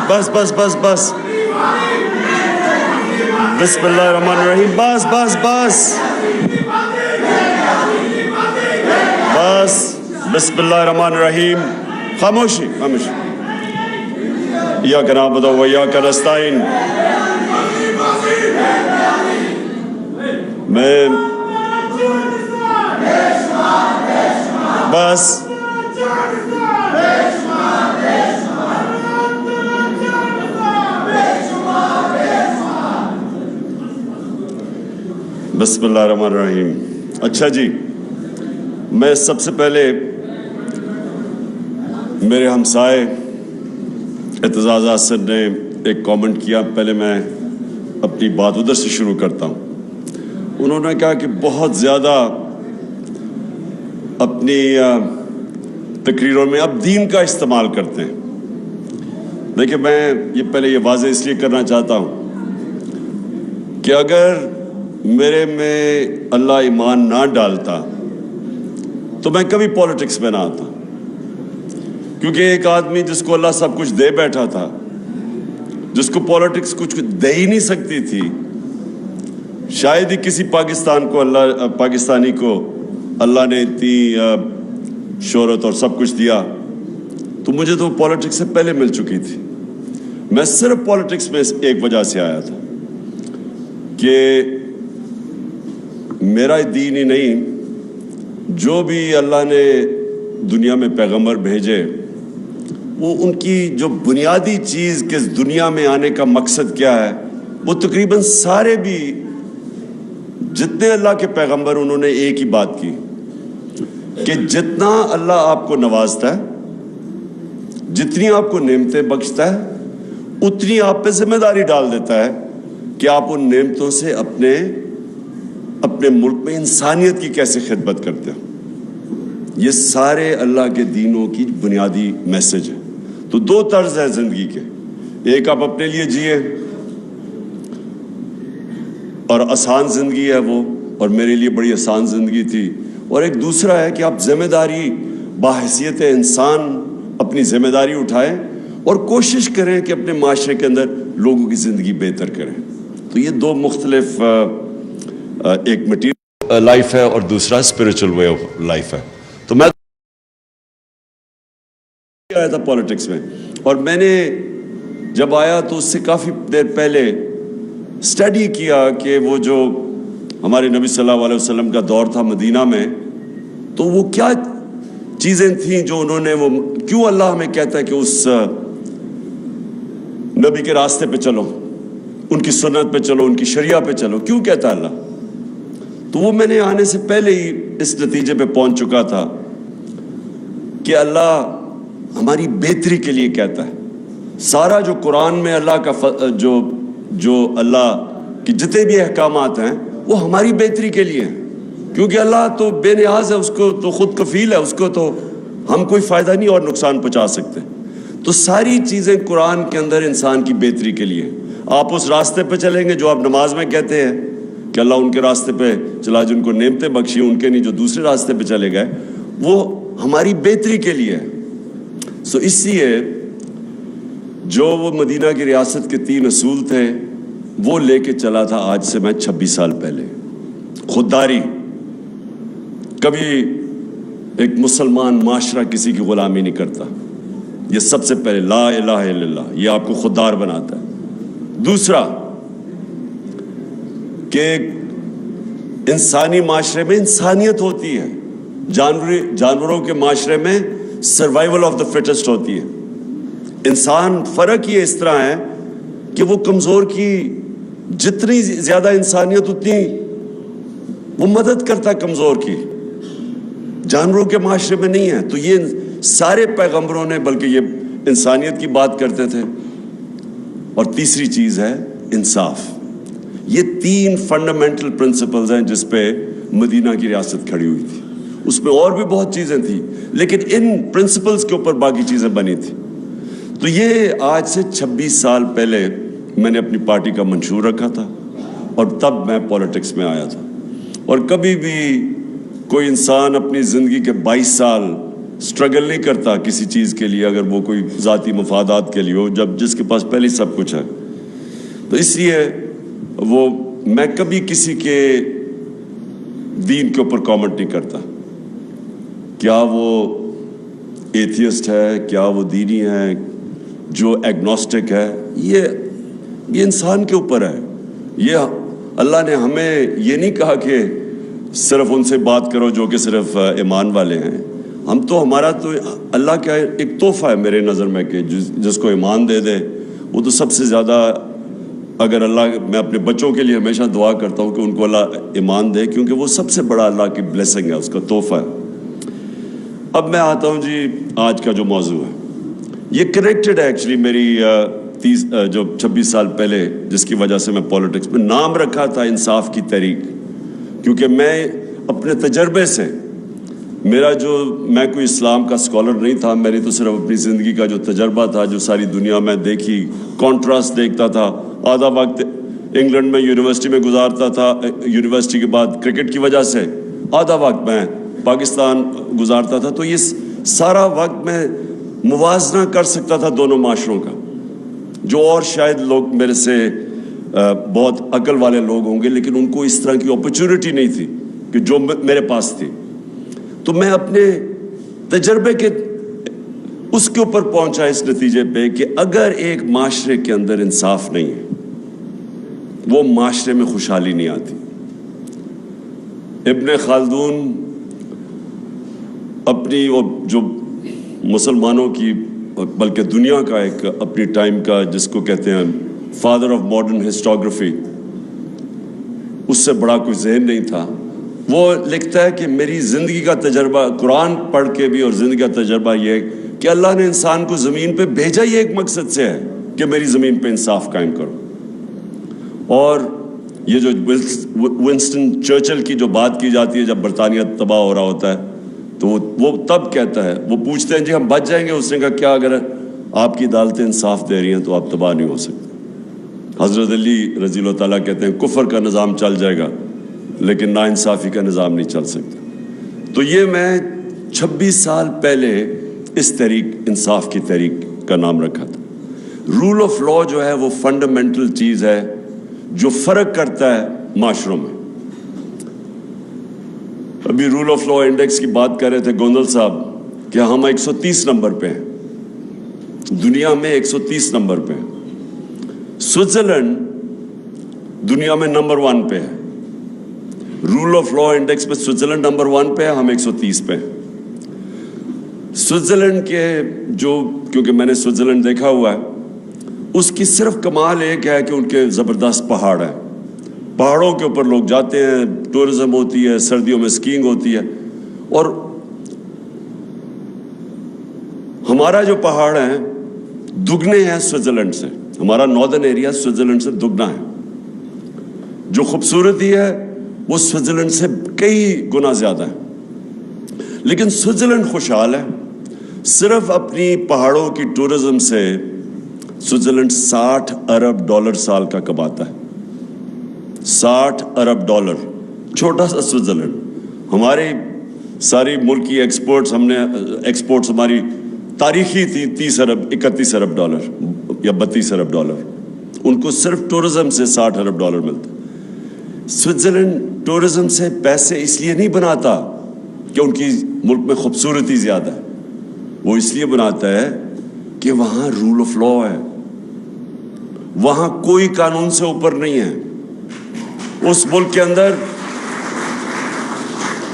بس بس بس بس بسم اللہ الرحمن الرحیم. بس بس بس بس بسم اللہ الرحمن الرحیم. خاموشی خاموشی. ایاک نعبد و ایاک نستعین. میں بس بسم اللہ الرحمن الرحیم. اچھا جی، میں سب سے پہلے میرے ہمسائے اعتزاز حسن نے ایک کامنٹ کیا، پہلے میں اپنی بات ادھر سے شروع کرتا ہوں. انہوں نے کہا کہ بہت زیادہ اپنی تقریروں میں اب دین کا استعمال کرتے ہیں. دیکھیں، میں یہ واضح اس لیے کرنا چاہتا ہوں کہ اگر میرے میں اللہ ایمان نہ ڈالتا تو میں کبھی پولیٹکس میں نہ آتا، کیونکہ ایک آدمی جس کو اللہ سب کچھ دے بیٹھا تھا، جس کو پولیٹکس کچھ دے ہی نہیں سکتی تھی، شاید ہی کسی پاکستانی کو اللہ نے اتنی شہرت اور سب کچھ دیا، تو مجھے تو پولیٹکس سے پہلے مل چکی تھی. میں صرف پولیٹکس میں ایک وجہ سے آیا تھا کہ میرا دین ہی نہیں، جو بھی اللہ نے دنیا میں پیغمبر بھیجے، وہ ان کی جو بنیادی چیز کہ دنیا میں آنے کا مقصد کیا ہے، وہ تقریباً سارے بھی جتنے اللہ کے پیغمبر انہوں نے ایک ہی بات کی کہ جتنا اللہ آپ کو نوازتا ہے، جتنی آپ کو نعمتیں بخشتا ہے، اتنی آپ پہ ذمہ داری ڈال دیتا ہے کہ آپ ان نعمتوں سے اپنے ملک میں انسانیت کی کیسے خدمت کرتے ہو. یہ سارے اللہ کے دینوں کی بنیادی میسج ہے. تو دو طرز ہے زندگی کے، ایک آپ اپنے لیے جیے اور آسان زندگی ہے وہ، اور میرے لیے بڑی آسان زندگی تھی، اور ایک دوسرا ہے کہ آپ ذمہ داری بحیثیت انسان اپنی ذمہ داری اٹھائیں اور کوشش کریں کہ اپنے معاشرے کے اندر لوگوں کی زندگی بہتر کریں. تو یہ دو مختلف، ایک مٹیریل لائف ہے اور دوسرا اسپرچل وے آف لائف ہے. تو میں آیا تھا پولیٹکس میں، اور میں نے جب آیا تو اس سے کافی دیر پہلے اسٹڈی کیا کہ وہ جو ہمارے نبی صلی اللہ علیہ وسلم کا دور تھا مدینہ میں، تو وہ کیا چیزیں تھیں جو انہوں نے، وہ کیوں اللہ ہمیں کہتا ہے کہ اس نبی کے راستے پہ چلو، ان کی سنت پہ چلو، ان کی شریعہ پہ چلو، کیوں کہتا ہے اللہ؟ تو وہ میں نے آنے سے پہلے ہی اس نتیجے پہ پہنچ چکا تھا کہ اللہ ہماری بہتری کے لیے کہتا ہے. سارا جو قرآن میں اللہ کا جو اللہ کے جتنے بھی احکامات ہیں وہ ہماری بہتری کے لیے ہیں، کیونکہ اللہ تو بے نیاز ہے، اس کو تو خود کفیل ہے، اس کو تو ہم کوئی فائدہ نہیں اور نقصان پہنچا سکتے. تو ساری چیزیں قرآن کے اندر انسان کی بہتری کے لیے. آپ اس راستے پہ چلیں گے جو آپ نماز میں کہتے ہیں کہ اللہ ان کے راستے پہ چلا جن کو نعمتیں بخشی، ان کے نہیں جو دوسرے راستے پہ چلے گئے، وہ ہماری بہتری کے لیے ہے. سو اس لیے جو وہ مدینہ کی ریاست کے 3 اصول تھے وہ لے کے چلا تھا آج سے میں 26 سال پہلے. خودداری، کبھی ایک مسلمان معاشرہ کسی کی غلامی نہیں کرتا. یہ سب سے پہلے لا الہ الا اللہ، یہ آپ کو خوددار بناتا ہے. دوسرا کہ انسانی معاشرے میں انسانیت ہوتی ہے، جانوروں کے معاشرے میں سروائیول آف دا فٹسٹ ہوتی ہے. انسان فرق یہ اس طرح ہے کہ وہ کمزور کی جتنی زیادہ انسانیت اتنی وہ مدد کرتا ہے کمزور کی. جانوروں کے معاشرے میں نہیں ہے. تو یہ سارے پیغمبروں نے بلکہ یہ انسانیت کی بات کرتے تھے. اور تیسری چیز ہے انصاف. یہ 3 فنڈامنٹل پرنسپلز ہیں جس پہ مدینہ کی ریاست کھڑی ہوئی تھی. اس میں اور بھی بہت چیزیں تھیں لیکن ان پرنسپلز کے اوپر باقی چیزیں بنی تھی. تو یہ آج سے 26 سال پہلے میں نے اپنی پارٹی کا منشور رکھا تھا اور تب میں پولیٹکس میں آیا تھا. اور کبھی بھی کوئی انسان اپنی زندگی کے 22 سال سٹرگل نہیں کرتا کسی چیز کے لیے اگر وہ کوئی ذاتی مفادات کے لیے ہو، جب جس کے پاس پہلے سب کچھ ہے. تو اس لیے میں کبھی کسی کے دین کے اوپر کامنٹ نہیں کرتا. کیا وہ ایتھیسٹ ہے، کیا وہ دینی ہے، جو ایگنوسٹک ہے، یہ انسان کے اوپر ہے. یہ اللہ نے ہمیں یہ نہیں کہا کہ صرف ان سے بات کرو جو کہ صرف ایمان والے ہیں. ہمارا تو اللہ کا ایک تحفہ ہے میرے نظر میں کہ جس کو ایمان دے دے وہ تو سب سے زیادہ. اگر اللہ، میں اپنے بچوں کے لیے ہمیشہ دعا کرتا ہوں کہ ان کو اللہ ایمان دے، کیونکہ وہ سب سے بڑا اللہ کی بلیسنگ ہے، اس کا تحفہ ہے. اب میں آتا ہوں جی آج کا جو موضوع ہے، یہ کنیکٹڈ ہے ایکچولی میری 26 سال پہلے جس کی وجہ سے میں پولیٹکس میں نام رکھا تھا انصاف کی تحریک. کیونکہ میں اپنے تجربے سے، میں کوئی اسلام کا اسکالر نہیں تھا، میں نے تو صرف اپنی زندگی کا جو تجربہ تھا، جو ساری دنیا میں دیکھی، کانٹراسٹ دیکھتا تھا. آدھا وقت انگلینڈ میں یونیورسٹی میں گزارتا تھا، یونیورسٹی کے بعد کرکٹ کی وجہ سے آدھا وقت میں پاکستان گزارتا تھا. تو یہ سارا وقت میں موازنہ کر سکتا تھا دونوں معاشروں کا، جو اور شاید لوگ میرے سے بہت عقل والے لوگ ہوں گے لیکن ان کو اس طرح کی اپرچونٹی نہیں تھی کہ جو میرے پاس تھی. تو میں اپنے تجربے کے اس کے اوپر پہنچا اس نتیجے پہ کہ اگر ایک معاشرے کے اندر انصاف نہیں ہے، وہ معاشرے میں خوشحالی نہیں آتی. ابن خلدون اپنی جو مسلمانوں کی بلکہ دنیا کا ایک اپنی ٹائم کا جس کو کہتے ہیں فادر آف ماڈرن ہسٹوگرافی، اس سے بڑا کوئی ذہن نہیں تھا. وہ لکھتا ہے کہ میری زندگی کا تجربہ قرآن پڑھ کے بھی اور زندگی کا تجربہ یہ ہے کہ اللہ نے انسان کو زمین پہ بھیجا ہی ایک مقصد سے ہے کہ میری زمین پہ انصاف قائم کرو. اور یہ جو ونسٹن چرچل کی جو بات کی جاتی ہے جب برطانیہ تباہ ہو رہا ہوتا ہے تو وہ تب کہتا ہے، وہ پوچھتے ہیں جی ہم بچ جائیں گے، اس نے کہا کیا اگر آپ کی عدالتیں انصاف دے رہی ہیں تو آپ تباہ نہیں ہو سکتے. حضرت علی رضی اللہ تعالیٰ کہتے ہیں کفر کا نظام چل جائے گا لیکن ناانصافی کا نظام نہیں چل سکتا. تو یہ میں 26 سال پہلے اس تحریک انصاف کی تحریک کا نام رکھا تھا. رول آف لا جو ہے وہ فنڈامنٹل چیز ہے جو فرق کرتا ہے معاشروں میں. ابھی رول آف لا انڈیکس کی بات کر رہے تھے گوندل صاحب کہ ہم 130 نمبر پہ ہیں، دنیا میں 130 نمبر پہ ہیں. سوئٹزرلینڈ دنیا میں نمبر 1 پہ ہے. رول آف لا انڈیکس پہ سوئٹزرلینڈ نمبر 1 پہ ہے، ہم 130 پہ ہیں. سوئٹزرلینڈ کے کیونکہ میں نے سوئٹزرلینڈ دیکھا ہوا ہے، اس کی صرف کمال ایک ہے کہ ان کے زبردست پہاڑ ہیں. پہاڑوں کے اوپر لوگ جاتے ہیں، ٹورزم ہوتی ہے، سردیوں میں اسکیئنگ ہوتی ہے. اور ہمارا جو پہاڑ ہیں دگنے ہیں سوئٹزرلینڈ سے، ہمارا ناردرن ایریا سوئٹزرلینڈ سے دگنا ہے. جو خوبصورتی ہے وہ سوئٹزرلینڈ سے کئی گنا زیادہ ہے. لیکن سوئٹزرلینڈ خوشحال ہے. صرف اپنی پہاڑوں کی ٹورزم سے سوئٹزرلینڈ $60 ارب سال کا کماتا ہے. $60 ارب. چھوٹا سا سوئٹزرلینڈ. ہماری ساری ملک کی ایکسپورٹس ہماری تاریخی تھی $30 ارب $31 ارب یا $32 ارب. ان کو صرف ٹورزم سے $60 ارب ملتا. سوئٹزرلینڈ ٹورزم سے پیسے اس لیے نہیں بناتا کہ ان کی ملک میں خوبصورتی زیادہ ہے، وہ اس لیے بناتا ہے کہ وہاں رول آف لا ہے. وہاں کوئی قانون سے اوپر نہیں ہے. اس ملک کے اندر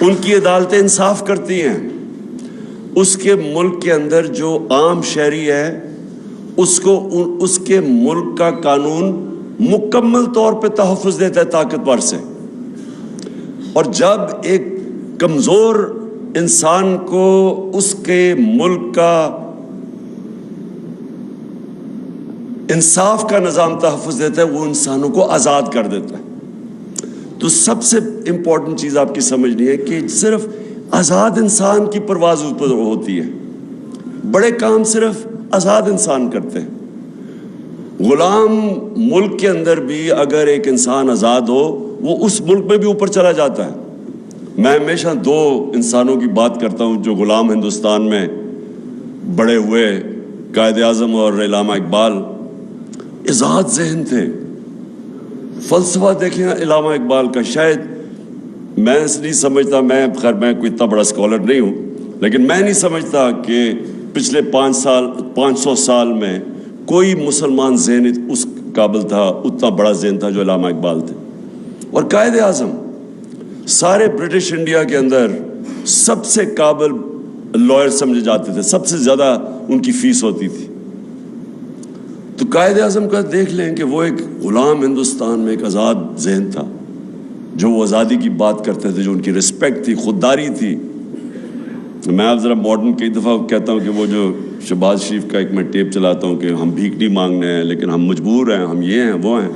ان کی عدالتیں انصاف کرتی ہیں. اس کے ملک کے اندر جو عام شہری ہے اس کو اس کے ملک کا قانون مکمل طور پہ تحفظ دیتا ہے طاقتور سے. اور جب ایک کمزور انسان کو اس کے ملک کا انصاف کا نظام تحفظ دیتا ہے، وہ انسانوں کو آزاد کر دیتا ہے. تو سب سے امپورٹنٹ چیز آپ کی سمجھنی ہے کہ صرف آزاد انسان کی پرواز اوپر ہوتی ہے. بڑے کام صرف آزاد انسان کرتے ہیں. غلام ملک کے اندر بھی اگر ایک انسان آزاد ہو وہ اس ملک میں بھی اوپر چلا جاتا ہے. میں ہمیشہ دو انسانوں کی بات کرتا ہوں جو غلام ہندوستان میں بڑے ہوئے، قائد اعظم اور علامہ اقبال. آزاد ذہن تھے. فلسفہ دیکھیں علامہ اقبال کا. شاید میں نہیں سمجھتا، میں کوئی اتنا بڑا اسکالر نہیں ہوں، لیکن میں نہیں سمجھتا کہ پچھلے 500 سال میں کوئی مسلمان ذہن اس قابل تھا، اتنا بڑا ذہن تھا جو علامہ اقبال تھے. اور قائد اعظم سارے برٹش انڈیا کے اندر سب سے قابل لائر سمجھے جاتے تھے، سب سے زیادہ ان کی فیس ہوتی تھی. تو قائد اعظم کا دیکھ لیں کہ وہ ایک غلام ہندوستان میں ایک آزاد ذہن تھا، جو وہ آزادی کی بات کرتے تھے، جو ان کی رسپیکٹ تھی، خودداری تھی. میں اب ذرا ماڈرن کئی دفعہ کہتا ہوں کہ وہ جو شہباز شریف کا ایک میں ٹیپ چلاتا ہوں کہ ہم بھیک نہیں مانگنے ہیں لیکن ہم مجبور ہیں، ہم یہ ہیں وہ ہیں.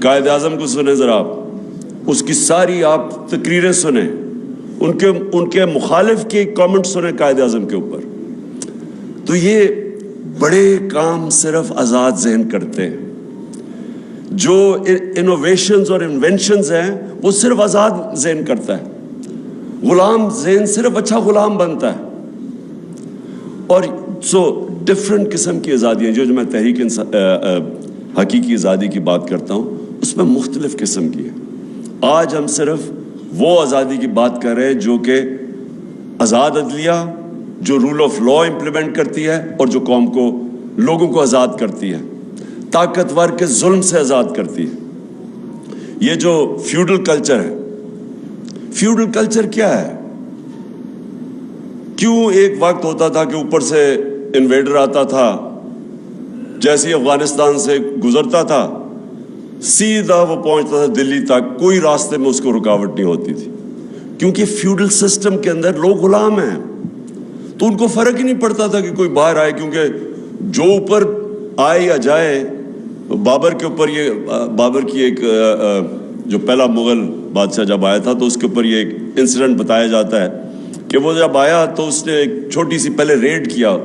قائد اعظم کو سنیں ذرا آپ، اس کی ساری آپ تقریریں سنیں، ان کے مخالف کے کامنٹ سنیں قائد اعظم کے اوپر. تو یہ بڑے کام صرف آزاد ذہن کرتے ہیں. جو انوویشنز اور انوینشنز ہیں وہ صرف آزاد ذہن کرتا ہے. غلام ذہن صرف اچھا غلام بنتا ہے. اور ڈفرینٹ قسم کی آزادیاں جو میں تحریک حقیقی آزادی کی بات کرتا ہوں اس میں مختلف قسم کی ہے. آج ہم صرف وہ آزادی کی بات کر رہے ہیں جو کہ آزاد عدلیہ، جو رول آف لا امپلیمنٹ کرتی ہے اور جو قوم کو، لوگوں کو آزاد کرتی ہے، طاقتور کے ظلم سے آزاد کرتی ہے. یہ جو فیوڈل کلچر ہے، فیوڈل کلچر کیا ہے؟ کیوں ایک وقت ہوتا تھا کہ اوپر سے انویڈر آتا تھا، جیسے افغانستان سے گزرتا تھا سیدھا وہ پہنچتا تھا دلی تک، کوئی راستے میں اس کو رکاوٹ نہیں ہوتی تھی، کیونکہ فیوڈل سسٹم کے اندر لوگ غلام ہیں. تو ان کو فرق ہی نہیں پڑتا تھا کہ کوئی باہر آئے، کیونکہ جو اوپر آئے یا جائے. بابر کے اوپر بابر کی ایک جو پہلا مغل بادشاہ جب آیا تھا تو اس کے اوپر یہ ایک انسیڈنٹ بتایا جاتا ہے کہ وہ جب آیا تو اس نے ایک چھوٹی سی پہلے ریڈ کیا،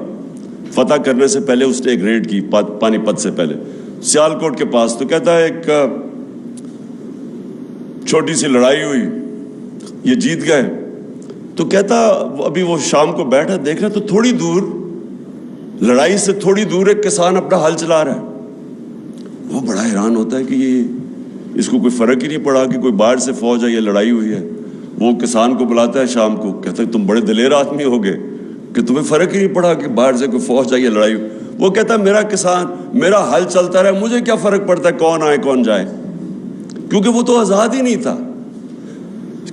فتح کرنے سے پہلے اس نے ایک ریڈ کی پانی پت سے پہلے سیالکوٹ کے پاس. تو کہتا ہے ایک چھوٹی سی لڑائی ہوئی، یہ جیت گئے. تو کہتا ابھی وہ شام کو بیٹھا دیکھ رہا تو تھوڑی دور، لڑائی سے تھوڑی دور ایک کسان اپنا ہل چلا رہا ہے. وہ بڑا حیران ہوتا ہے کہ یہ اس کو کوئی فرق ہی نہیں پڑا کہ کوئی باہر سے فوج ہے یا لڑائی ہوئی ہے. وہ کسان کو بلاتا ہے شام کو، کہتا ہے تم بڑے دلیر آدمی ہو گئے کہ تمہیں فرق ہی نہیں پڑا کہ باہر سے کوئی فوج ہے یا لڑائی ہوئی. وہ کہتا ہے میرا کسان، میرا حل چلتا رہا، مجھے کیا فرق پڑتا ہے کون آئے کون جائے، کیونکہ وہ تو آزاد ہی نہیں تھا.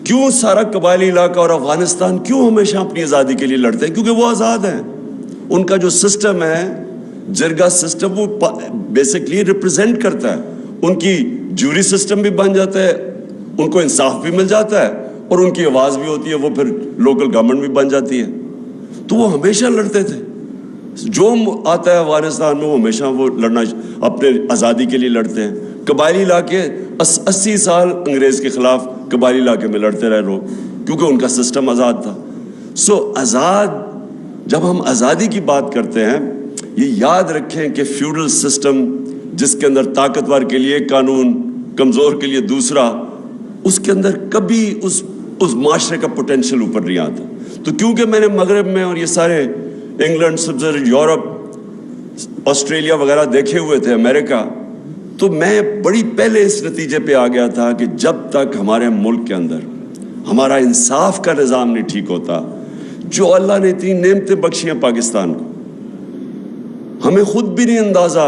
کیوں سارا قبائلی علاقہ اور افغانستان کیوں ہمیشہ اپنی آزادی کے لیے لڑتے ہیں؟ کیونکہ وہ آزاد ہیں. ان کا جو سسٹم ہے جرگا سسٹم، وہ بیسکلی ریپرزینٹ کرتا ہے. ان کی جوری سسٹم بھی بن جاتا ہے، ان کو انصاف بھی مل جاتا ہے اور ان کی آواز بھی ہوتی ہے، وہ پھر لوکل گورنمنٹ بھی بن جاتی ہے. تو وہ ہمیشہ لڑتے تھے. جو آتا ہے افغانستان میں وہ ہمیشہ وہ لڑنا، اپنے آزادی کے لیے لڑتے ہیں. قبائلی علاقے 80 سال انگریز کے خلاف قبائلی علاقے میں لڑتے رہے لوگ، کیونکہ ان کا سسٹم آزاد تھا. آزاد، جب ہم آزادی کی بات کرتے ہیں یہ یاد رکھیں کہ فیوڈل سسٹم جس کے اندر طاقتور کے لیے قانون، کمزور کے لیے دوسرا، اس کے اندر کبھی اس معاشرے کا پوٹینشیل اوپر نہیں آتا. تو کیونکہ میں نے مغرب میں اور یہ سارے انگلینڈ، سوئٹزرلینڈ، یورپ، آسٹریلیا وغیرہ دیکھے ہوئے تھے، امریکہ، تو میں بڑی پہلے اس نتیجے پہ آ گیا تھا کہ جب تک ہمارے ملک کے اندر ہمارا انصاف کا نظام نہیں ٹھیک ہوتا، جو اللہ نے اتنی نعمتیں بخشی ہیں پاکستان کو، ہمیں خود بھی نہیں اندازہ،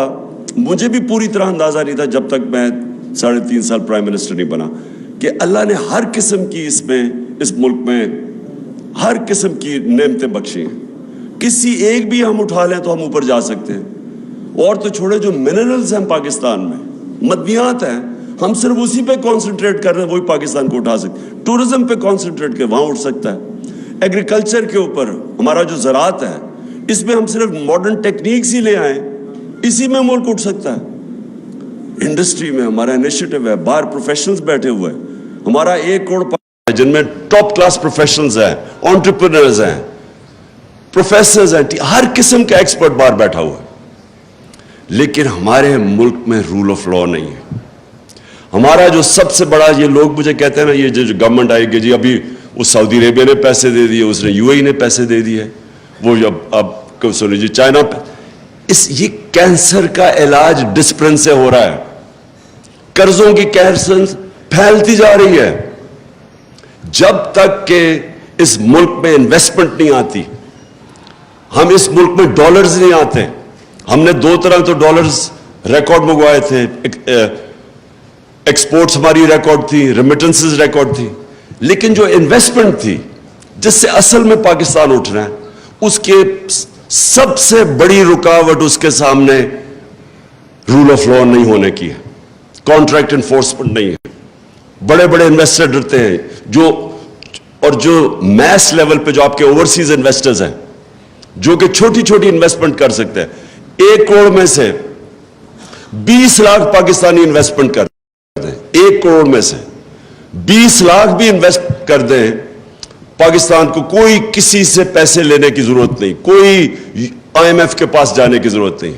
مجھے بھی پوری طرح اندازہ نہیں تھا جب تک میں 3.5 سال پرائم منسٹر نہیں بنا، کہ اللہ نے ہر قسم کی اس ملک میں ہر قسم کی نعمتیں بخشی ہیں. کسی ایک بھی ہم اٹھا لیں تو ہم اوپر جا سکتے ہیں. اور تو چھوڑے جو منرلز ہیں پاکستان میں، مدنیات ہیں، ہم صرف اسی پہ کانسنٹریٹ کر رہے ہیں، وہی پاکستان کو اٹھا سکتے ہیں. ٹورزم پہ کانسنٹریٹ کر وہاں اٹھ سکتا ہے. ایگریکلچر کے اوپر ہمارا جو زراعت ہے، اس میں ہم صرف ماڈرن ٹیکنیکس ہی لے آئیں، اسی میں ملک اٹھ سکتا ہے. انڈسٹری میں ہمارا انیشیٹو ہے، باہر پروفیشنلز بیٹھے ہوئے ہیں، ہمارا 1 کروڑ جن میں ٹاپ کلاس پروفیشنلز ہیں، انٹرپرینرز ہیں، پروفیسرز ہیں، ہر قسم کا ایکسپرٹ باہر بیٹھا ہوا ہے. لیکن ہمارے ملک میں رول آف لا نہیں ہے. ہمارا جو سب سے بڑا، یہ لوگ مجھے کہتے ہیں نا، یہ جو گورنمنٹ آئے گی جی ابھی وہ سعودی عربیہ نے پیسے دے دیے, اس نے UAE نے پیسے دے دیے, وہ اب سن لیجیے چائنا یہ کینسر کا علاج ڈسپلن سے ہو رہا ہے. قرضوں کی کینسر پھیلتی جا رہی ہے. جب تک کہ اس ملک میں انویسٹمنٹ نہیں آتی, ہم اس ملک میں ڈالرز نہیں آتے. ہم نے 2 طرح تو ڈالرز ریکارڈ منگوائے تھے, ایکسپورٹس ہماری ریکارڈ تھی, ریمیٹنسز ریکارڈ تھی, لیکن جو انویسٹمنٹ تھی جس سے اصل میں پاکستان اٹھ رہا ہے, اس کے سب سے بڑی رکاوٹ اس کے سامنے رول آف لا نہیں ہونے کی ہے, کانٹریکٹ انفورسمنٹ نہیں ہے. بڑے بڑے انویسٹر ڈرتے ہیں, جو میس لیول پہ جو آپ کے اوورسیز انویسٹرز ہیں, جو کہ چھوٹی چھوٹی انویسٹمنٹ کر سکتے ہیں, 1 کروڑ میں سے 20 لاکھ پاکستانی انویسٹمنٹ کر دیں, 1 کروڑ میں سے 20 لاکھ بھی انویسٹ کر دیں, پاکستان کو کوئی کسی سے پیسے لینے کی ضرورت نہیں, کوئی IMF کے پاس جانے کی ضرورت نہیں.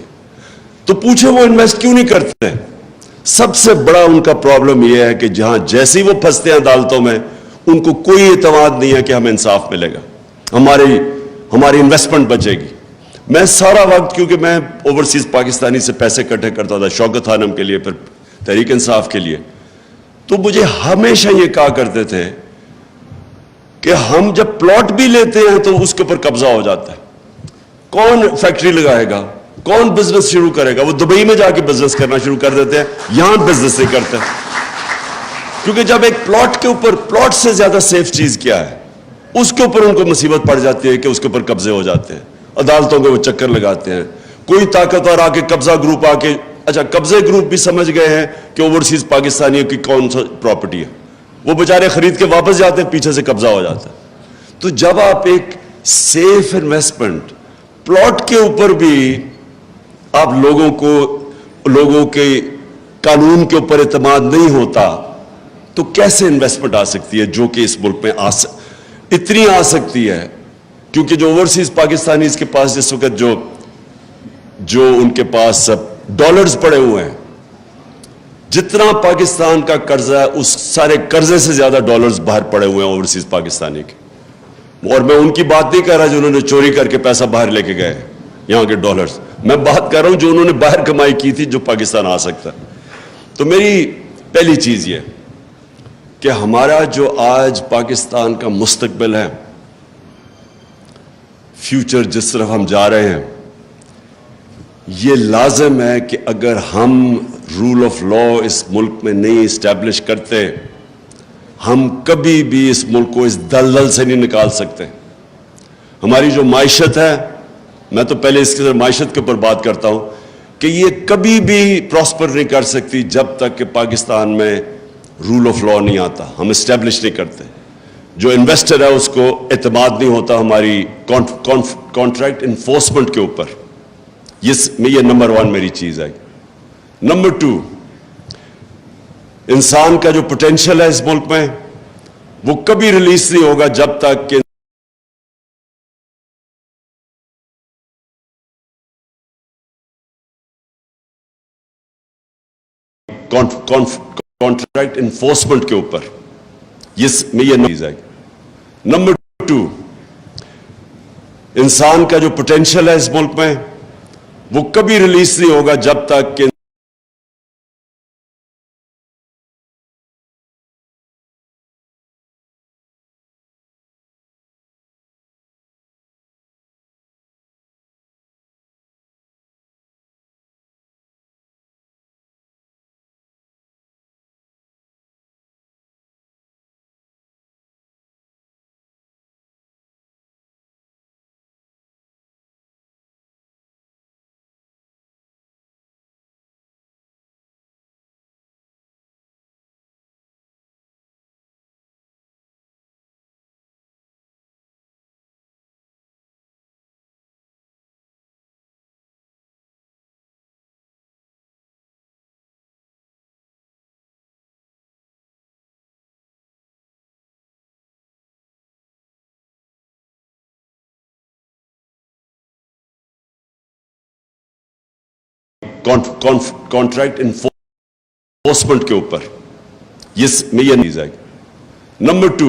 تو پوچھے وہ انویسٹ کیوں نہیں کرتے؟ سب سے بڑا ان کا پرابلم یہ ہے کہ جہاں جیسے ہی وہ پھنستے ہیں عدالتوں میں, ان کو کوئی اعتماد نہیں ہے کہ ہمیں انصاف ملے گا, ہماری انویسٹمنٹ بچے گی. میں سارا وقت, کیونکہ میں اوورسیز پاکستانی سے پیسے اکٹھے کرتا تھا شوکت خانم کے لیے, پھر تحریک انصاف کے لیے, تو مجھے ہمیشہ یہ کہا کرتے تھے کہ ہم جب پلاٹ بھی لیتے ہیں تو اس کے اوپر قبضہ ہو جاتا ہے. کون فیکٹری لگائے گا, کون بزنس شروع کرے گا؟ وہ دبئی میں جا کے بزنس کرنا شروع کر دیتے ہیں, یہاں بزنس نہیں کرتے. کیونکہ جب ایک پلاٹ کے اوپر, پلاٹ سے زیادہ سیف چیز کیا ہے, اس کے اوپر ان کو مصیبت پڑ جاتی ہے کہ اس کے اوپر قبضے ہو جاتے ہیں, عدالتوں کے وہ چکر لگاتے ہیں. کوئی طاقتور آ کے قبضہ گروپ آ کے, اچھا قبضے گروپ بھی سمجھ گئے ہیں کہ اوورسیز پاکستانیوں کی کون سا پراپرٹی ہے, وہ بیچارے خرید کے واپس جاتے ہیں, پیچھے سے قبضہ ہو جاتا ہے. تو جب آپ ایک سیف انویسٹمنٹ پلاٹ کے اوپر بھی آپ لوگوں کے قانون کے اوپر اعتماد نہیں ہوتا, تو کیسے انویسٹمنٹ آ سکتی ہے جو کہ اس ملک میں اتنی آ سکتی ہے؟ کیونکہ جو اوورسیز پاکستانی اس کے پاس جس وقت جو ان کے پاس ڈالرز پڑے ہوئے ہیں, جتنا پاکستان کا قرضہ ہے اس سارے قرضے سے زیادہ ڈالرز باہر پڑے ہوئے ہیں اوورسیز پاکستانی کے. اور میں ان کی بات نہیں کر رہا جو انہوں نے چوری کر کے پیسہ باہر لے کے گئے یہاں کے ڈالرز, میں بات کر رہا ہوں جو انہوں نے باہر کمائی کی تھی جو پاکستان آ سکتا ہے. تو میری پہلی چیز یہ کہ ہمارا جو آج پاکستان کا مستقبل ہے, فیوچر جس طرف ہم جا رہے ہیں, یہ لازم ہے کہ اگر ہم رول آف لا اس ملک میں نہیں اسٹیبلش کرتے, ہم کبھی بھی اس ملک کو اس دلدل سے نہیں نکال سکتے. ہماری جو معیشت ہے, میں تو پہلے اس کے معیشت کے اوپر بات کرتا ہوں, کہ یہ کبھی بھی پراسپر نہیں کر سکتی جب تک کہ پاکستان میں رول آف لا نہیں آتا, ہم اسٹیبلش نہیں کرتے. جو انویسٹر ہے اس کو اعتماد نہیں ہوتا ہماری کانٹریکٹ انفورسمنٹ کے اوپر. یہ نمبر 1 میری چیز ہے. نمبر 2, انسان کا جو پوٹینشیل ہے اس ملک میں وہ کبھی ریلیز نہیں ہوگا جب تک کہ کانٹریکٹ انفورسمنٹ کے اوپر. یہ چیز ہے. نمبر 2, انسان کا جو پوٹینشیل ہے اس ملک میں وہ کبھی ریلیز نہیں ہوگا جب تک کہ کانٹریکٹ انفورسمنٹ کے اوپر. یہ چیز ہے. نمبر 2,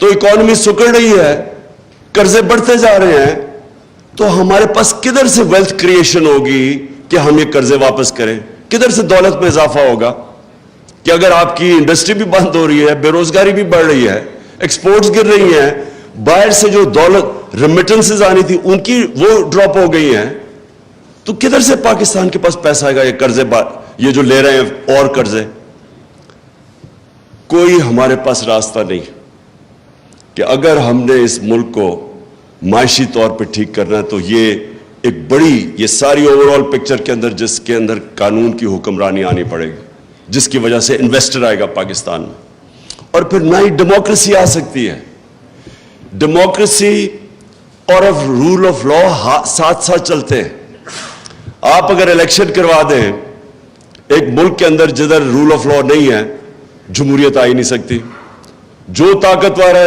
تو اکانومی سکڑ رہی ہے, قرضے بڑھتے جا رہے ہیں, تو ہمارے پاس کدھر سے ویلتھ کریشن ہوگی کہ ہم یہ قرضے واپس کریں؟ کدھر سے دولت میں اضافہ ہوگا؟ کہ اگر آپ کی انڈسٹری بھی بند ہو رہی ہے, بے روزگاری بھی بڑھ رہی ہے, ایکسپورٹس گر رہی ہیں, باہر سے جو دولت ریمیٹنسز آنی تھی ان کی وہ ڈراپ ہو گئی ہیں, تو کدھر سے پاکستان کے پاس پیسہ آئے گا یہ قرضے یہ جو لے رہے ہیں اور قرضے؟ کوئی ہمارے پاس راستہ نہیں کہ اگر ہم نے اس ملک کو معاشی طور پہ ٹھیک کرنا ہے تو یہ ایک بڑی, یہ ساری اوور آل پکچر کے اندر جس کے اندر قانون کی حکمرانی آنی پڑے گی, جس کی وجہ سے انویسٹر آئے گا پاکستان میں, اور پھر نہ ہی ڈیموکریسی آ سکتی ہے. ڈیموکریسی اور رول آف لا ساتھ ساتھ چلتے ہیں. آپ اگر الیکشن کروا دیں ایک ملک کے اندر جدھر رول آف لا نہیں ہے, جمہوریت آ ہی نہیں سکتی. جو طاقتور ہے,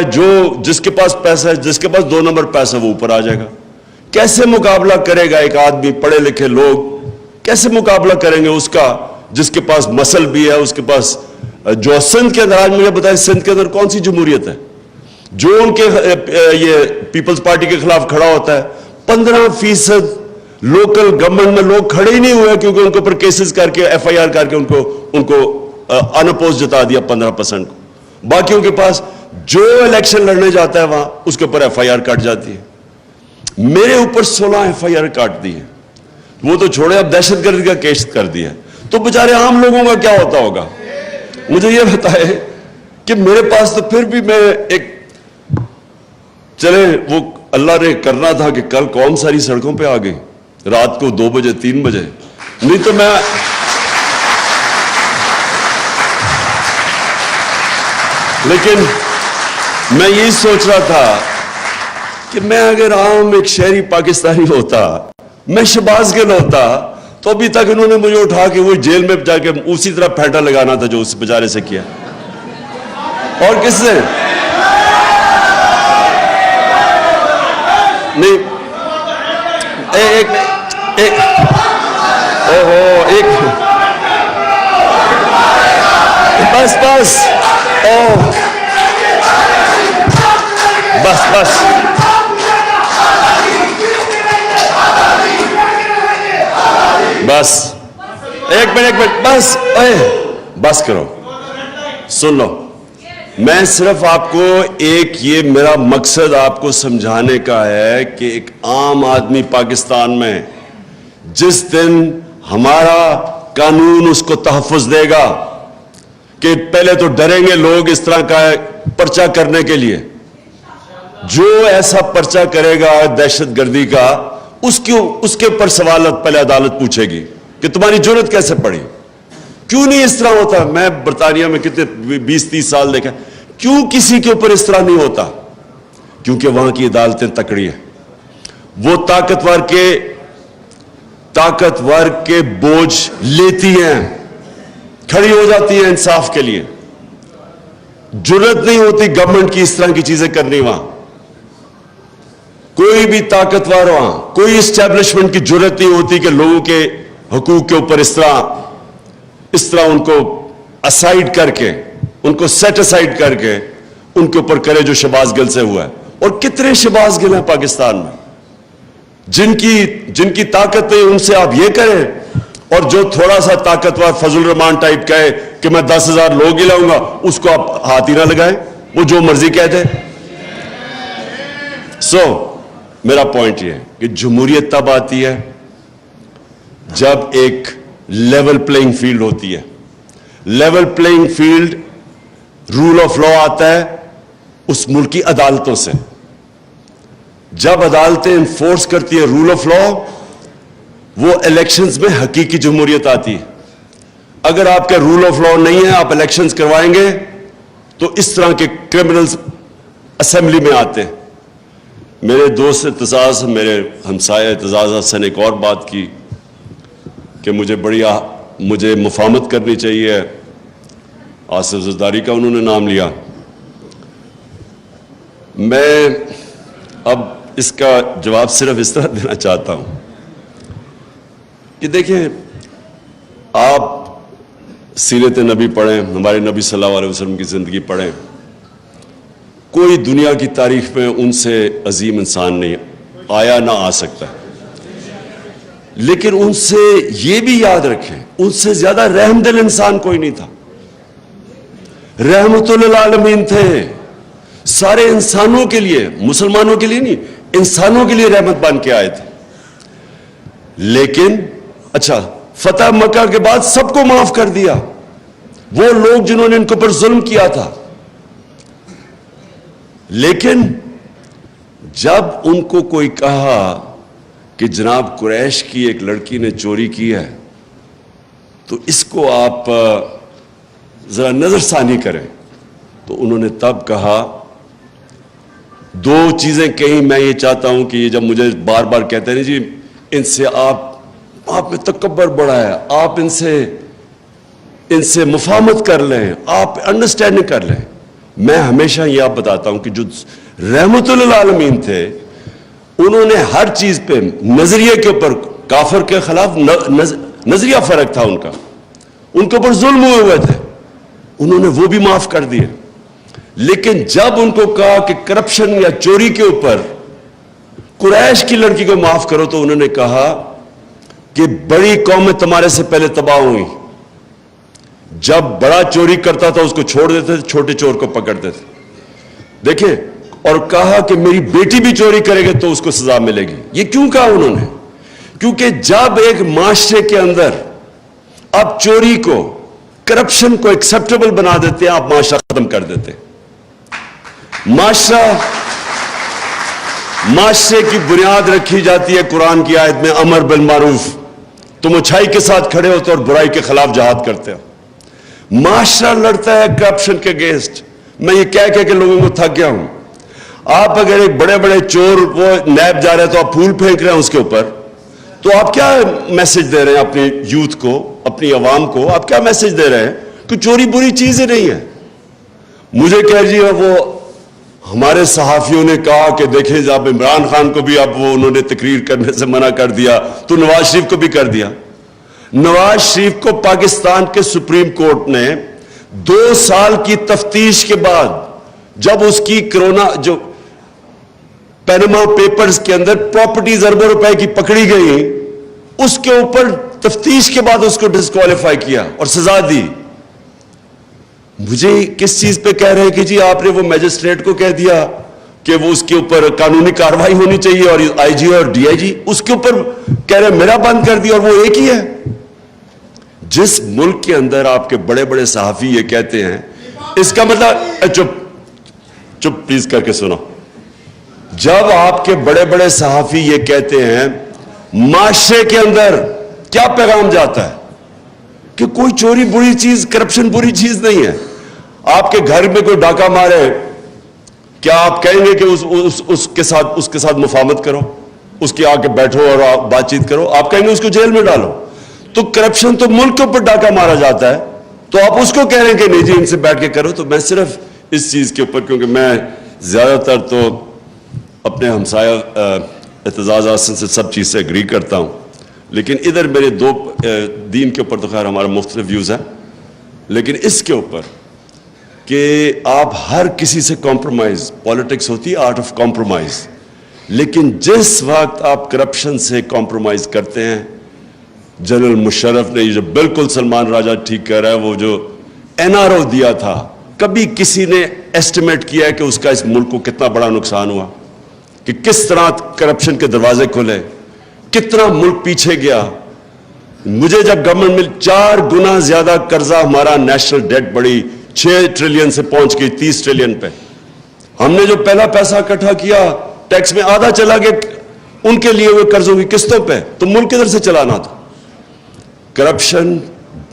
جس کے پاس پیسہ ہے, جس کے پاس 2 نمبر پیسہ, وہ اوپر آ جائے گا. کیسے مقابلہ کرے گا ایک آدمی, پڑھے لکھے لوگ کیسے مقابلہ کریں گے اس کا جس کے پاس مسل بھی ہے, اس کے پاس جو سندھ کے اندر, آج مجھے بتائیں سندھ کے اندر کون سی جمہوریت ہے؟ جو ان کے یہ پیپلز پارٹی کے خلاف کھڑا ہوتا ہے, 15% لوکل گورنمنٹ میں لوگ کھڑے ہی نہیں ہوئے کیونکہ ان کے اوپر کیسز کر کے FIR کر کے ان کو انپوز جتا دیا 15% کو. باقیوں کے پاس جو الیکشن لڑنے جاتا ہے وہاں اس کے اوپر FIR کٹ جاتی ہے. میرے اوپر 16 FIR کاٹ دی ہے, وہ تو چھوڑے اب دہشت گردی کا کیس کر دیا. تو بیچارے عام لوگوں کا کیا ہوتا ہوگا؟ مجھے یہ بتائے کہ میرے پاس تو پھر بھی میں ایک چلے وہ اللہ نے کرنا تھا کہ کل قوم ساری سڑکوں پہ آ گئی رات کو 2 بجے 3 بجے, نہیں تو میں لیکن میں یہی سوچ رہا تھا کہ میں اگر عام ایک شہری پاکستانی ہوتا, میں شہباز گل ہوتا, تو ابھی تک انہوں نے مجھے اٹھا کے وہ جیل میں جا کے اسی طرح پھینٹا لگانا تھا جو اس بیچارے سے کیا. اور کس سے نہیں, بس بس بس بس بس ایک منٹ بس بس کرو, سن لو. میں صرف آپ کو ایک یہ میرا مقصد آپ کو سمجھانے کا ہے کہ ایک عام آدمی پاکستان میں جس دن ہمارا قانون اس کو تحفظ دے گا کہ پہلے تو ڈریں گے لوگ اس طرح کا پرچہ کرنے کے لیے, جو ایسا پرچہ کرے گا دہشت گردی کا اس کے اوپر سوالات پہلے عدالت پوچھے گی کہ تمہاری جرت کیسے پڑی, کیوں نہیں اس طرح ہوتا. میں برطانیہ میں کتنے 20-30 سال دیکھا, کیوں کسی کے اوپر اس طرح نہیں ہوتا؟ کیونکہ وہاں کی عدالتیں تکڑی ہیں, وہ طاقتور کے بوجھ لیتی ہیں, کھڑی ہو جاتی ہیں انصاف کے لیے. جرت نہیں ہوتی گورنمنٹ کی اس طرح کی چیزیں کرنی. وہاں کوئی بھی طاقتور, وہاں کوئی اسٹیبلشمنٹ کی جرت نہیں ہوتی کہ لوگوں کے حقوق کے اوپر اس طرح ان کو اسائیڈ کر کے, ان کو سیٹ اسائیڈ کر کے ان کے اوپر کرے جو شہباز گل سے ہوا ہے. اور کتنے شہباز گل ہیں پاکستان میں جن کی طاقت نہیں, ان سے آپ یہ کریں, اور جو تھوڑا سا طاقتور فضل الرحمان ٹائپ کہے کہ میں 10,000 لوگ ہی لاؤں گا, اس کو آپ ہاتھ ہی نہ لگائیں, وہ جو مرضی کہتے. میرا پوائنٹ یہ ہے کہ جمہوریت تب آتی ہے جب ایک لیول پلینگ فیلڈ ہوتی ہے. Level playing field rule of law آتا ہے اس ملک کی عدالتوں سے. جب عدالتیں انفورس کرتی ہے رول آف لا, وہ الیکشنز میں حقیقی جمہوریت آتی ہے. اگر آپ کا رول آف لا نہیں ہے, آپ الیکشنز کروائیں گے تو اس طرح کے کرمنلز اسمبلی میں آتے ہیں. میرے دوست اعتزاز, میرے ہمسائے اعتزاز حسن نے ایک اور بات کی کہ مجھے مفاہمت کرنی چاہیے. آصف زرداری کا انہوں نے نام لیا. میں اب اس کا جواب صرف اس طرح دینا چاہتا ہوں کہ دیکھیں, آپ سیرت نبی پڑھیں, ہمارے نبی صلی اللہ علیہ وسلم کی زندگی پڑھیں, کوئی دنیا کی تاریخ میں ان سے عظیم انسان نہیں آیا نہ آ سکتا. لیکن ان سے یہ بھی یاد رکھیں ان سے زیادہ رحم دل انسان کوئی نہیں تھا. رحمت للعالمین تھے, سارے انسانوں کے لیے, مسلمانوں کے لیے نہیں, انسانوں کے لیے رحمت بن کے آئے تھے. لیکن اچھا فتح مکہ کے بعد سب کو معاف کر دیا, وہ لوگ جنہوں نے ان کے اوپر ظلم کیا تھا. لیکن جب ان کو کوئی کہا کہ جناب قریش کی ایک لڑکی نے چوری کی ہے تو اس کو آپ ذرا نظر ثانی کریں, تو انہوں نے تب کہا دو چیزیں کہیں. میں یہ چاہتا ہوں کہ یہ جب مجھے بار بار کہتے ہیں جی ان سے آپ میں تکبر بڑا ہے, آپ ان سے مفاہمت کر لیں, آپ انڈرسٹینڈنگ کر لیں. میں ہمیشہ یہ آپ بتاتا ہوں کہ جو رحمت للعالمین تھے انہوں نے ہر چیز پہ نظریے کے اوپر کافر کے خلاف نظریہ فرق تھا ان کا, ان کے اوپر ظلم ہوئے تھے, انہوں نے وہ بھی معاف کر دیے. لیکن جب ان کو کہا کہ کرپشن یا چوری کے اوپر قریش کی لڑکی کو معاف کرو تو انہوں نے کہا کہ بڑی قومیں تمہارے سے پہلے تباہ ہوئی, جب بڑا چوری کرتا تھا اس کو چھوڑ دیتے تھے, چھوٹے چور کو پکڑتے تھے. دیکھیں, اور کہا کہ میری بیٹی بھی چوری کرے گی تو اس کو سزا ملے گی. یہ کیوں کہا انہوں نے؟ کیونکہ جب ایک معاشرے کے اندر آپ چوری کو, کرپشن کو ایکسیپٹیبل بنا دیتے ہیں, آپ معاشرہ ختم کر دیتے ہیں. معاشرے کی بنیاد رکھی جاتی ہے قرآن کی آیت میں امر بالمعروف, تم اچھائی کے ساتھ کھڑے ہوتے اور برائی کے خلاف جہاد کرتے ہو. معاشرہ لڑتا ہے کرپشن کے اگینسٹ. میں یہ کہہ کہ لوگوں کو تھک گیا ہوں. آپ اگر ایک بڑے بڑے چور وہ نیب جا رہے ہیں تو آپ پھول پھینک رہے ہیں اس کے اوپر, تو آپ کیا میسج دے رہے ہیں اپنی یوتھ کو, اپنی عوام کو؟ آپ کیا میسج دے رہے ہیں کہ چوری بری چیز ہی نہیں ہے. مجھے کہہ جی وہ ہمارے صحافیوں نے کہا کہ دیکھیں جب عمران خان کو بھی اب وہ انہوں نے تقریر کرنے سے منع کر دیا تو نواز شریف کو بھی کر دیا. نواز شریف کو پاکستان کے سپریم کورٹ نے 2 سال کی تفتیش کے بعد, جب اس کی کرونا جو پینما پیپرز کے اندر پراپرٹیز اربوں روپے کی پکڑی گئی, اس کے اوپر تفتیش کے بعد اس کو ڈسکوالیفائی کیا اور سزا دی. مجھے کس چیز پہ کہہ رہے ہیں کہ جی آپ نے وہ میجسٹریٹ کو کہہ دیا کہ وہ اس کے اوپر قانونی کارروائی ہونی چاہیے, اور آئی جی اور ڈی آئی جی اس کے اوپر کہہ رہے ہیں میرا بند کر دیا, اور وہ ایک ہی ہے. جس ملک کے اندر آپ کے بڑے بڑے صحافی یہ کہتے ہیں, اس کا مطلب چپ پلیز کر کے سنو, جب آپ کے بڑے بڑے صحافی یہ کہتے ہیں معاشرے کے اندر کیا پیغام جاتا ہے کہ کوئی چوری بری چیز, کرپشن بری چیز نہیں ہے. آپ کے گھر میں کوئی ڈاکہ مارے, کیا آپ کہیں گے کہ اس کے ساتھ مفاہمت کرو, اس کے آ کے بیٹھو اور بات چیت کرو؟ آپ کہیں گے اس کو جیل میں ڈالو. تو کرپشن تو ملک کے اوپر ڈاکہ مارا جاتا ہے, تو آپ اس کو کہہ رہے ہیں کہ نہیں جی ان سے بیٹھ کے کرو. تو میں صرف اس چیز کے اوپر, کیونکہ میں زیادہ تر تو اپنے ہمسایہ اعتزاز حسن سے سب چیز سے اگری کرتا ہوں, لیکن ادھر میرے دین کے اوپر تو خیر ہمارا مختلف ویوز ہیں, لیکن اس کے اوپر کہ آپ ہر کسی سے کمپرومائز, پالیٹکس ہوتی ہے آرٹ آف کمپرومائز, لیکن جس وقت آپ کرپشن سے کمپرومائز کرتے ہیں, جنرل مشرف نے یہ جو بالکل سلمان راجہ ٹھیک کہہ رہا ہے, وہ جو این آر او دیا تھا, کبھی کسی نے ایسٹیمیٹ کیا ہے کہ اس کا اس ملک کو کتنا بڑا نقصان ہوا, کہ کس طرح کرپشن کے دروازے کھلے, کتنا ملک پیچھے گیا. مجھے جب گورنمنٹ میں 4 گنا زیادہ قرضہ ہمارا نیشنل ڈیٹ بڑی 6 ٹریلین سے پہنچ گئی 30 ٹریلین پہ. ہم نے جو پہلا پیسہ اکٹھا کیا ٹیکس میں آدھا چلا گیا ان کے لیے ہوئے قرضوں کی قسطوں پہ, تو ملک کدھر سے چلانا تھا. کرپشن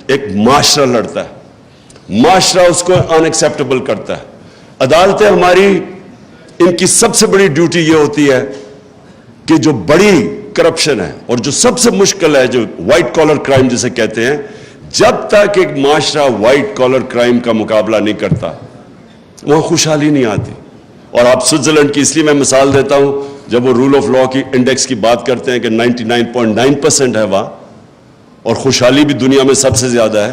ایک معاشرہ لڑتا ہے, معاشرہ اس کو ان ایکسیپٹیبل کرتا ہے. عدالتیں ہماری, ان کی سب سے بڑی ڈیوٹی یہ ہوتی ہے کہ جو بڑی کرپشن ہے اور جو سب سے مشکل ہے, جو وائٹ کالر کرائم جسے کہتے ہیں, جب تک ایک معاشرہ وائٹ کالر کرائم کا مقابلہ نہیں کرتا وہاں خوشحالی نہیں آتی. اور آپ سوئٹزرلینڈ کی اس لیے میں مثال دیتا ہوں, جب وہ رول آف لا کی انڈیکس کی بات کرتے ہیں کہ 99.9% ہے وہاں, اور خوشحالی بھی دنیا میں سب سے زیادہ ہے,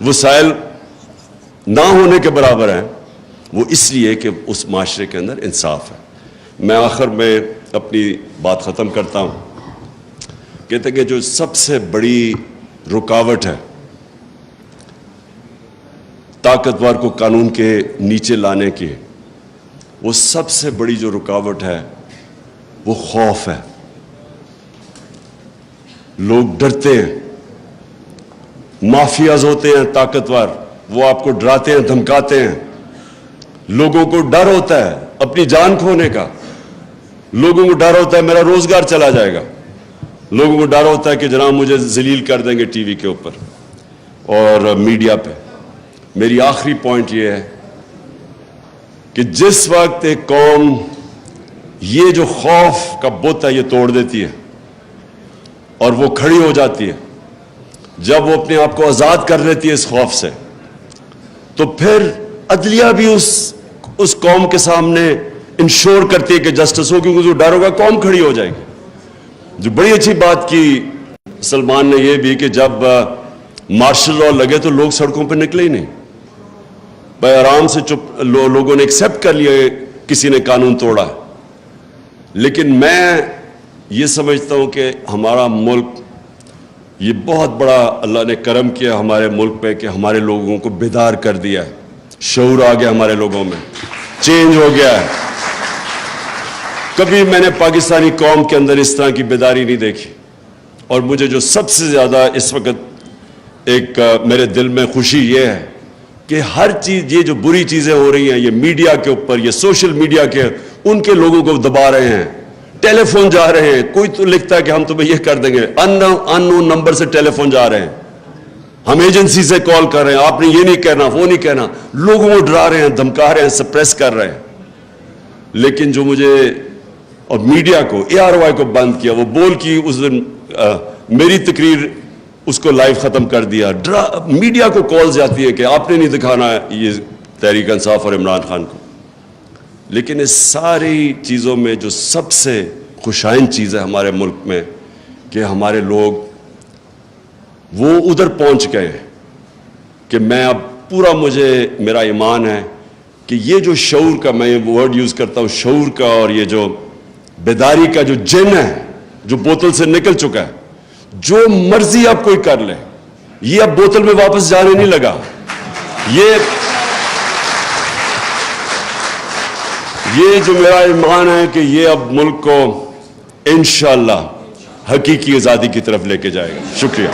وسائل نہ ہونے کے برابر ہیں, وہ اس لیے کہ اس معاشرے کے اندر انصاف ہے. میں آخر میں اپنی بات ختم کرتا ہوں. کہتے ہیں کہ جو سب سے بڑی رکاوٹ ہے طاقتور کو قانون کے نیچے لانے کی، وہ سب سے بڑی جو رکاوٹ ہے وہ خوف ہے. لوگ ڈرتے ہیں، مافیاز ہوتے ہیں طاقتور، وہ آپ کو ڈراتے ہیں، دھمکاتے ہیں. لوگوں کو ڈر ہوتا ہے اپنی جان کھونے کا، لوگوں کو ڈر ہوتا ہے میرا روزگار چلا جائے گا، لوگوں کو ڈر ہوتا ہے کہ جناب مجھے ذلیل کر دیں گے ٹی وی کے اوپر اور میڈیا پہ. میری آخری پوائنٹ یہ ہے کہ جس وقت ایک قوم یہ جو خوف کا بت ہے یہ توڑ دیتی ہے اور وہ کھڑی ہو جاتی ہے، جب وہ اپنے آپ کو آزاد کر لیتی ہے اس خوف سے، تو پھر عدلیہ بھی اس قوم کے سامنے انشور کرتی ہے کہ جسٹس ہو، کیونکہ جو ڈر ہوگا قوم کھڑی ہو جائے گی. جو بڑی اچھی بات کی سلمان نے یہ بھی کہ جب مارشل لاء لگے تو لوگ سڑکوں پہ نکلے ہی نہیں، بھائی آرام سے چپ لوگوں نے ایکسیپٹ کر لیا کسی نے قانون توڑا. لیکن میں یہ سمجھتا ہوں کہ ہمارا ملک یہ بہت بڑا اللہ نے کرم کیا ہمارے ملک پہ کہ ہمارے لوگوں کو بیدار کر دیا ہے، شعور آ گیا ہمارے لوگوں میں، چینج ہو گیا ہے. کبھی میں نے پاکستانی قوم کے اندر اس طرح کی بیداری نہیں دیکھی. اور مجھے جو سب سے زیادہ اس وقت ایک میرے دل میں خوشی یہ ہے کہ ہر چیز، یہ جو بری چیزیں ہو رہی ہیں یہ میڈیا کے اوپر، یہ سوشل میڈیا کے، ان کے لوگوں کو دبا رہے ہیں. ٹیلی فون جا رہے ہیں، کوئی تو لکھتا ہے کہ ہم تمہیں یہ کر دیں گے، ان نون نمبر سے ٹیلی فون جا رہے ہیں، ہم ایجنسی سے کال کر رہے ہیں، آپ نے یہ نہیں کہنا وہ نہیں کہنا، لوگوں کو ڈرا رہے ہیں، دھمکا رہے ہیں، سپریس کر رہے ہیں. لیکن جو مجھے اور میڈیا کو ARY کو بند کیا، وہ بول کی اس دن میری تقریر اس کو لائیو ختم کر دیا. میڈیا کو کال جاتی ہے کہ آپ نے نہیں دکھانا یہ تحریک انصاف اور عمران خان کو. لیکن اس ساری چیزوں میں جو سب سے خوشائن چیز ہے ہمارے ملک میں کہ ہمارے لوگ وہ ادھر پہنچ گئے ہیں کہ میں اب پورا میرا ایمان ہے کہ یہ جو شعور کا، میں یہ ورڈ یوز کرتا ہوں شعور کا، اور یہ جو بیداری کا جو جن ہے جو بوتل سے نکل چکا ہے، جو مرضی اب کوئی کر لے، یہ اب بوتل میں واپس جانے نہیں لگا. یہ جو میرا ایمان ہے کہ یہ اب ملک کو انشاءاللہ حقیقی آزادی کی طرف لے کے جائے گا. شکریہ.